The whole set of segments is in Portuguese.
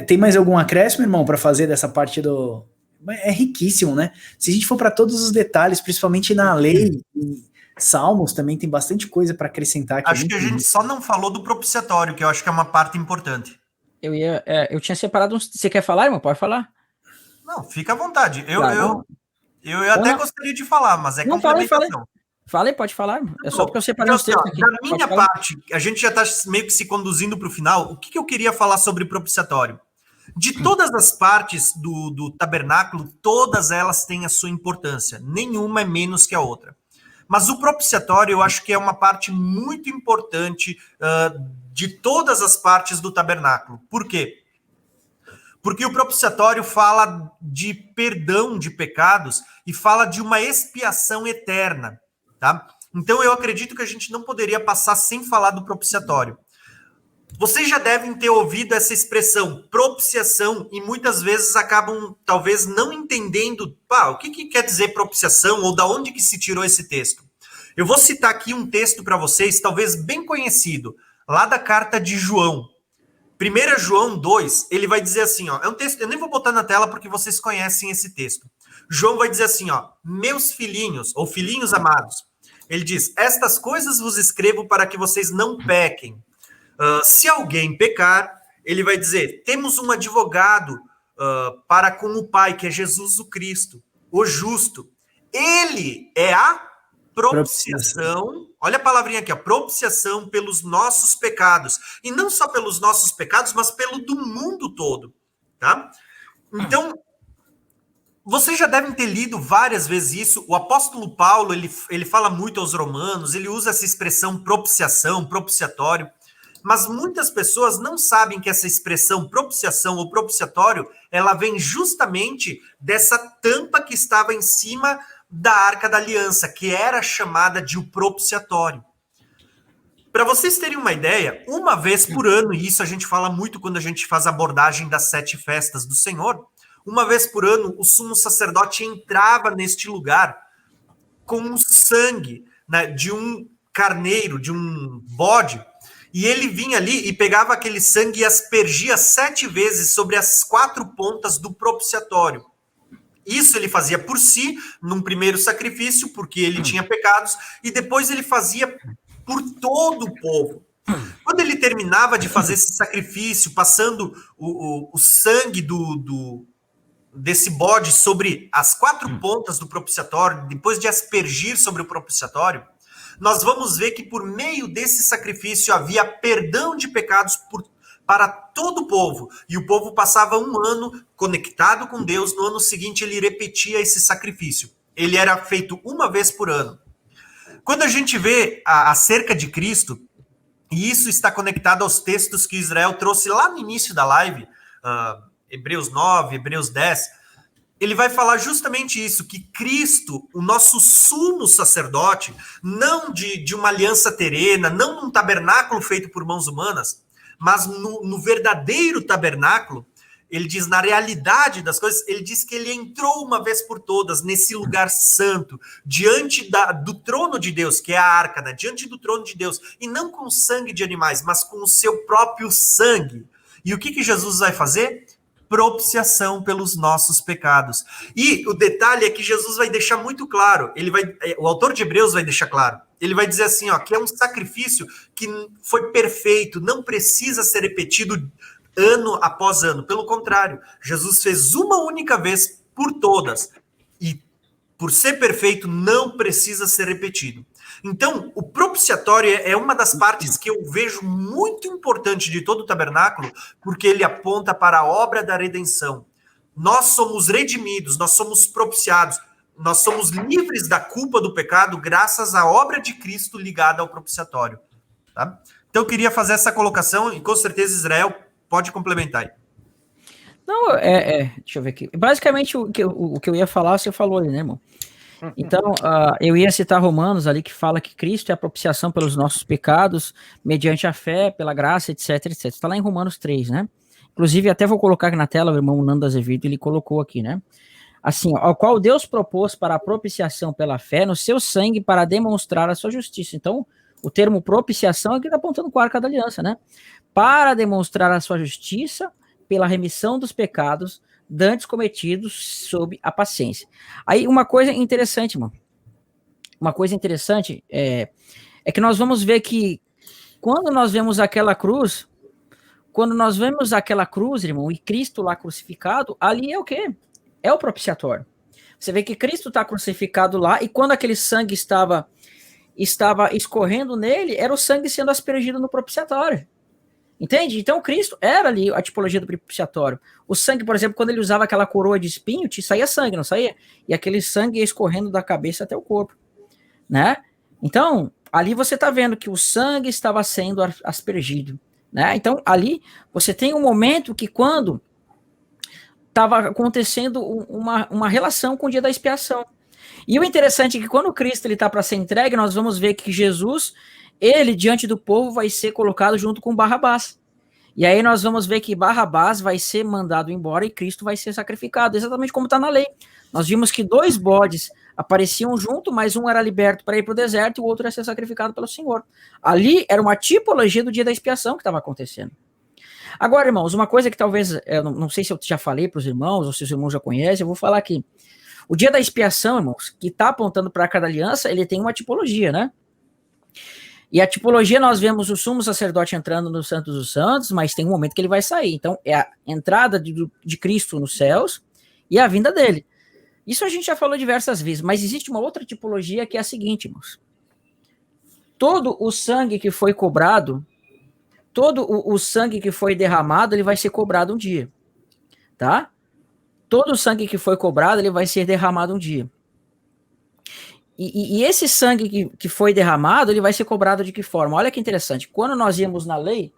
Tem mais algum acréscimo, irmão, para fazer dessa parte do... É riquíssimo, né? Se a gente for para todos os detalhes, principalmente na lei e Salmos, também tem bastante coisa para acrescentar aqui. Acho que a gente só não falou do propiciatório, que eu acho que é uma parte importante. Eu tinha separado uns... Você quer falar, irmão? Pode falar. Não, fica à vontade. Eu até não. gostaria de falar, mas é não, complementação. Fale, pode falar. É só porque eu separei uns textos aqui. Da minha parte, a gente já está meio que se conduzindo para o final. O que eu queria falar sobre propiciatório? De todas as partes do tabernáculo, todas elas têm a sua importância. Nenhuma é menos que a outra. Mas o propiciatório, eu acho que é uma parte muito importante de todas as partes do tabernáculo. Por quê? Porque o propiciatório fala de perdão de pecados e fala de uma expiação eterna. Tá? Então eu acredito que a gente não poderia passar sem falar do propiciatório. Vocês já devem ter ouvido essa expressão, propiciação, e muitas vezes acabam talvez não entendendo o que quer dizer propiciação ou da onde que se tirou esse texto. Eu vou citar aqui um texto para vocês, talvez bem conhecido, lá da carta de João. 1 João 2, ele vai dizer assim, é um texto, eu nem vou botar na tela porque vocês conhecem esse texto. João vai dizer assim, meus filhinhos, ou filhinhos amados, ele diz, estas coisas vos escrevo para que vocês não pequem. Se alguém pecar, ele vai dizer, temos um advogado para com o Pai, que é Jesus o Cristo, o justo. Ele é a propiciação, olha a palavrinha aqui, propiciação pelos nossos pecados. E não só pelos nossos pecados, mas pelo do mundo todo. Tá? Então, vocês já devem ter lido várias vezes isso. O apóstolo Paulo, ele fala muito aos romanos, ele usa essa expressão propiciação, propiciatório, mas muitas pessoas não sabem que essa expressão propiciação ou propiciatório, ela vem justamente dessa tampa que estava em cima da Arca da Aliança, que era chamada de o propiciatório. Para vocês terem uma ideia, uma vez por ano, e isso a gente fala muito quando a gente faz a abordagem das 7 festas do Senhor, uma vez por ano, o sumo sacerdote entrava neste lugar com o sangue, né, de um carneiro, de um bode, e ele vinha ali e pegava aquele sangue e aspergia 7 vezes sobre as 4 pontas do propiciatório. Isso ele fazia por si, num primeiro sacrifício, porque ele tinha pecados, e depois ele fazia por todo o povo. Quando ele terminava de fazer esse sacrifício, passando o sangue desse bode sobre as 4 pontas do propiciatório, depois de aspergir sobre o propiciatório, nós vamos ver que por meio desse sacrifício havia perdão de pecados para todo o povo. E o povo passava um ano conectado com Deus, no ano seguinte ele repetia esse sacrifício. Ele era feito uma vez por ano. Quando a gente vê acerca de Cristo, e isso está conectado aos textos que Israel trouxe lá no início da live, Hebreus 9, Hebreus 10, ele vai falar justamente isso, que Cristo, o nosso sumo sacerdote, não de uma aliança terrena, não num tabernáculo feito por mãos humanas, mas no verdadeiro tabernáculo, ele diz, na realidade das coisas, ele diz que ele entrou uma vez por todas nesse lugar santo, diante do trono de Deus, que é a arca, né? Diante do trono de Deus, e não com sangue de animais, mas com o seu próprio sangue. E o que Jesus vai fazer? Propiciação pelos nossos pecados. E o detalhe é que Jesus vai deixar muito claro, o autor de Hebreus vai deixar claro, ele vai dizer assim, que é um sacrifício que foi perfeito, não precisa ser repetido ano após ano. Pelo contrário, Jesus fez uma única vez por todas, e por ser perfeito, não precisa ser repetido. Então, o propiciatório é uma das partes que eu vejo muito importante de todo o tabernáculo, porque ele aponta para a obra da redenção. Nós somos redimidos, nós somos propiciados, nós somos livres da culpa do pecado graças à obra de Cristo ligada ao propiciatório. Tá? Então, eu queria fazer essa colocação e com certeza Israel pode complementar aí. Não, deixa eu ver aqui. Basicamente, o que eu ia falar, você falou ali, né, irmão? Então, eu ia citar Romanos ali, que fala que Cristo é a propiciação pelos nossos pecados, mediante a fé, pela graça, etc, etc. Está lá em Romanos 3, né? Inclusive, até vou colocar aqui na tela, o irmão Nando Azevedo, ele colocou aqui, né? Assim, ao qual Deus propôs para a propiciação pela fé no seu sangue para demonstrar a sua justiça. Então, o termo propiciação é que está apontando com a Arca da Aliança, né? Para demonstrar a sua justiça pela remissão dos pecados dantes cometidos sob a paciência. Aí uma coisa interessante, mano. Uma coisa interessante é que nós vamos ver que quando nós vemos aquela cruz, irmão, e Cristo lá crucificado, ali é o quê? É o propiciatório. Você vê que Cristo está crucificado lá, e quando aquele sangue estava escorrendo nele, era o sangue sendo aspergido no propiciatório. Entende? Então Cristo era ali a tipologia do propiciatório. O sangue, por exemplo, quando ele usava aquela coroa de espinho, saía sangue, não saía? E aquele sangue ia escorrendo da cabeça até o corpo, né? Então, ali você está vendo que o sangue estava sendo aspergido, né? Então, ali você tem um momento que quando estava acontecendo uma relação com o dia da expiação. E o interessante é que quando Cristo está para ser entregue, nós vamos ver que Jesus, ele diante do povo vai ser colocado junto com Barrabás. E aí nós vamos ver que Barrabás vai ser mandado embora e Cristo vai ser sacrificado, exatamente como está na lei. Nós vimos que 2 bodes apareciam junto, mas um era liberto para ir para o deserto e o outro ia ser sacrificado pelo Senhor. Ali era uma tipologia do dia da expiação que estava acontecendo. Agora, irmãos, uma coisa que talvez, eu não sei se eu já falei para os irmãos, ou se os irmãos já conhecem, eu vou falar aqui. O dia da expiação, irmãos, que está apontando para cada aliança, ele tem uma tipologia, né? E a tipologia, nós vemos o sumo sacerdote entrando no Santos dos Santos, mas tem um momento que ele vai sair. Então, é a entrada de Cristo nos céus e a vinda dele. Isso a gente já falou diversas vezes, mas existe uma outra tipologia que é a seguinte, irmãos. Todo o sangue que foi cobrado, todo o sangue que foi derramado, ele vai ser cobrado um dia, tá? Todo o sangue que foi cobrado, ele vai ser derramado um dia. E esse sangue que foi derramado, ele vai ser cobrado de que forma? Olha que interessante. Quando nós íamos na lei,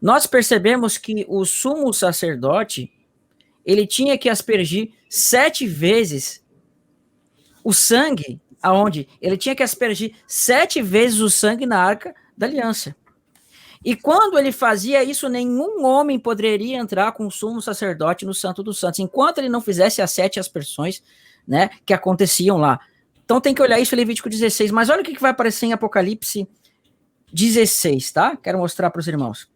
nós percebemos que o sumo sacerdote, ele tinha que aspergir 7 vezes o sangue, aonde? Ele tinha que aspergir 7 vezes o sangue na arca da aliança. E quando ele fazia isso, nenhum homem poderia entrar com o sumo sacerdote no Santo dos Santos, enquanto ele não fizesse as 7 aspersões, né, que aconteciam lá. Então tem que olhar isso em Levítico 16, mas olha o que vai aparecer em Apocalipse 16, tá? Quero mostrar para os irmãos.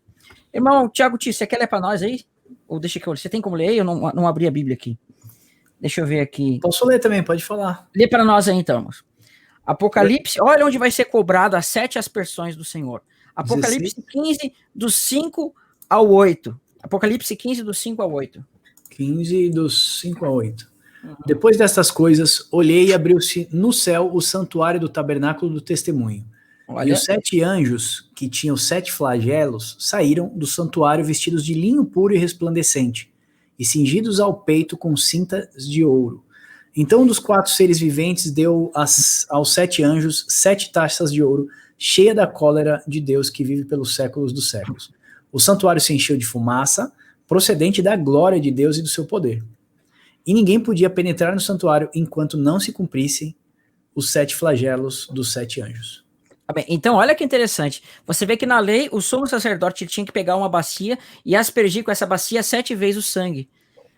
Irmão, Tiago T, você quer ler para nós aí? Ou deixa que eu... Você tem como ler aí? Eu não abri a Bíblia aqui. Deixa eu ver aqui. Posso ler também, pode falar. Lê para nós aí então, irmãos. Apocalipse, olha onde vai ser cobrado as 7 aspersões do Senhor. Apocalipse 15, do 5 ao 8. Apocalipse 15, do 5 ao 8. 15, do 5 ao 8. Depois destas coisas, olhei e abriu-se no céu o santuário do tabernáculo do testemunho. Olha. E os 7 anjos, que tinham 7 flagelos, saíram do santuário vestidos de linho puro e resplandecente, e cingidos ao peito com cintas de ouro. Então um dos 4 seres viventes deu aos 7 anjos 7 taças de ouro, cheia da cólera de Deus que vive pelos séculos dos séculos. O santuário se encheu de fumaça, procedente da glória de Deus e do seu poder. E ninguém podia penetrar no santuário enquanto não se cumprissem os 7 flagelos dos 7 anjos. Bem, então, olha que interessante. Você vê que na lei, o sumo sacerdote tinha que pegar uma bacia e aspergir com essa bacia 7 vezes o sangue.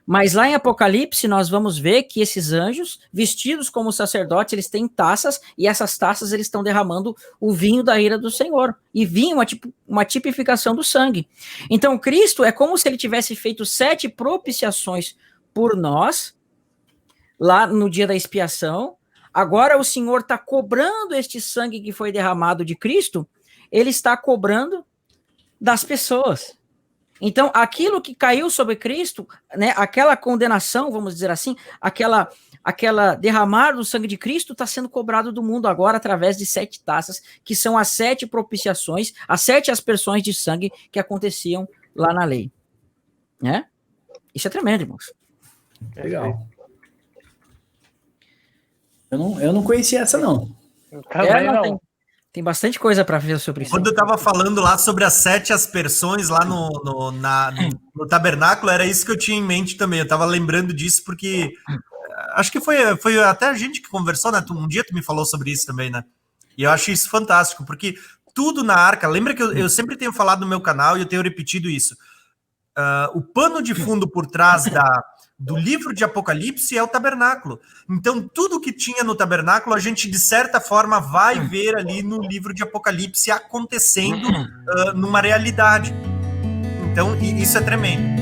Mas lá em Apocalipse, nós vamos ver que esses anjos, vestidos como sacerdotes, eles têm taças, e essas taças eles estão derramando o vinho da ira do Senhor. E vinho é uma tipificação do sangue. Então, Cristo é como se ele tivesse feito 7 propiciações por nós, lá no dia da expiação. Agora o Senhor está cobrando este sangue que foi derramado de Cristo, ele está cobrando das pessoas. Então, aquilo que caiu sobre Cristo, né, aquela condenação, vamos dizer assim, aquela derramar do sangue de Cristo está sendo cobrado do mundo agora através de 7 taças, que são as 7 propiciações, as 7 aspersões de sangue que aconteciam lá na lei. Né? Isso é tremendo, irmãos. Legal. Eu não conhecia essa, não. Não. Tem bastante coisa para ver sobre isso. Quando eu estava falando lá sobre as 7 aspersões lá no tabernáculo, era isso que eu tinha em mente também. Eu estava lembrando disso porque acho que foi até a gente que conversou, né? Um dia tu me falou sobre isso também, né? E eu acho isso fantástico, porque tudo na arca... Lembra que eu sempre tenho falado no meu canal e eu tenho repetido isso. O pano de fundo por trás do livro de Apocalipse é o tabernáculo. Então, tudo que tinha no tabernáculo, a gente, de certa forma, vai ver ali no livro de Apocalipse acontecendo numa realidade. Então, isso é tremendo.